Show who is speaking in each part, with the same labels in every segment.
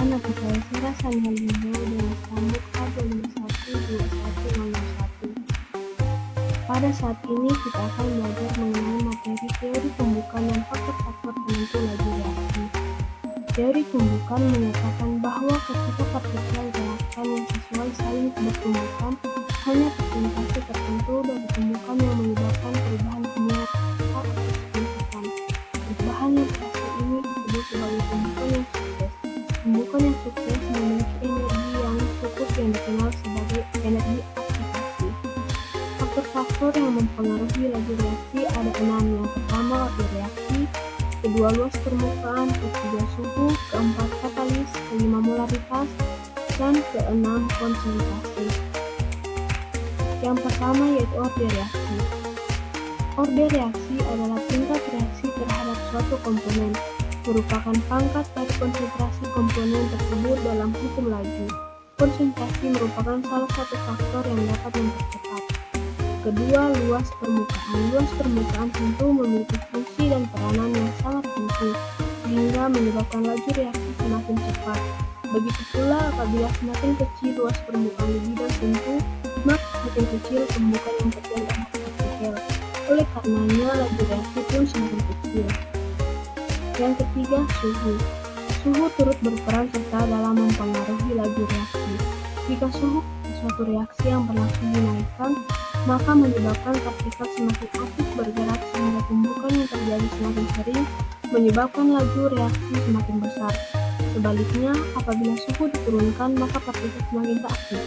Speaker 1: nama saya Sarah Sanhalina dengan sambuk A2512101. Pada saat ini kita akan belajar mengenai materi teori pembukaan dan faktor-faktor penentu laju reaksi. Teori pembukaan menyatakan bahwa ketika partikel reaktan yang sesuai saling bertumbukan, hanya presentasi tertentu dari pembukaan yang menyebabkan perubahan kimia atau signifikan. Perubahan yang terasa ini disebut sebagai pembukaan yang sukses. Pembukaan yang sukses memiliki energi yang cukup yang dikenal sebagai energi aktivasi. Faktor-faktor yang mempengaruhi laju reaksi ada 6. Yang pertama waktu reaksi, kedua luas permukaan, ketiga suhu, keempat katalis, kelima molaritas, dan keenam konsentrasi. Yang pertama yaitu orde reaksi. Orde reaksi adalah tingkat reaksi terhadap suatu komponen, merupakan pangkat dari konsentrasi komponen tersebut dalam hukum laju. Konsentrasi merupakan salah satu faktor yang dapat mempercepat. Kedua, luas permukaan. Luas permukaan tentu memiliki fungsi dan peranan yang sangat penting, sehingga menyebabkan laju reaksi semakin cepat. Begitu pula apabila semakin kecil luas permukaan di bidang tentu, maka semakin kecil pembukaan yang terjadi pada partikel. Oleh karenanya, laju reaksi pun semakin kecil. Yang ketiga, suhu. Suhu turut berperan serta dalam mempengaruhi laju reaksi. Jika suhu suatu reaksi yang berlangsung dinaikkan, maka menyebabkan partikel semakin aktif bergerak sehingga pembukaan yang terjadi semakin sering, menyebabkan laju reaksi semakin besar. Sebaliknya, apabila suhu diturunkan, maka partikel semakin tak aktif,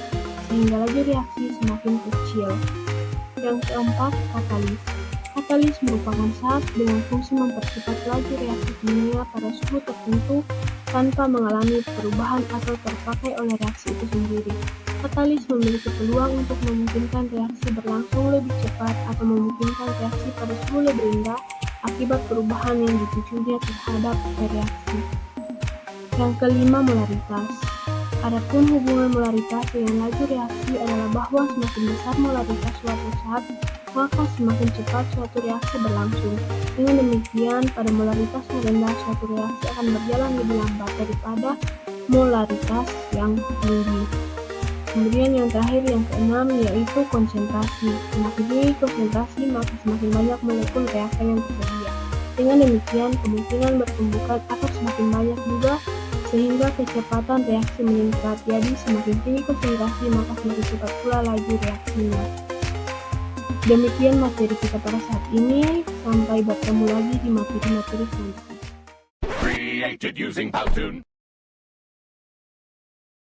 Speaker 1: sehingga laju reaksi semakin kecil. Yang keempat, katalis. Katalis merupakan zat dengan fungsi mempercepat laju reaksi kimia pada suhu tertentu tanpa mengalami perubahan atau terpakai oleh reaksi itu sendiri. Katalis memiliki peluang untuk memungkinkan reaksi berlangsung lebih cepat atau memungkinkan reaksi pada suhu lebih rendah akibat perubahan yang dipicunya terhadap reaksi. Yang kelima, molaritas. Adapun hubungan molaritas dengan laju reaksi adalah bahwa semakin besar molaritas suatu zat, maka semakin cepat suatu reaksi berlangsung. Dengan demikian, pada molaritas yang rendah suatu reaksi akan berjalan lebih lambat daripada molaritas yang tinggi. Kemudian yang terakhir, yang keenam, yaitu konsentrasi. Semakin tinggi konsentrasi, maka semakin banyak molekul reaktan yang tersedia. Dengan demikian, kemungkinan bertumbukan akan semakin banyak juga, sehingga kecepatan reaksi meningkat. Jadi, semakin tinggi konsentrasi, maka semakin cepat pula laju reaksinya. Demikian materi kita pada saat ini. Sampai bertemu lagi di materi-materi selanjutnya.
Speaker 2: Created using Powtoon.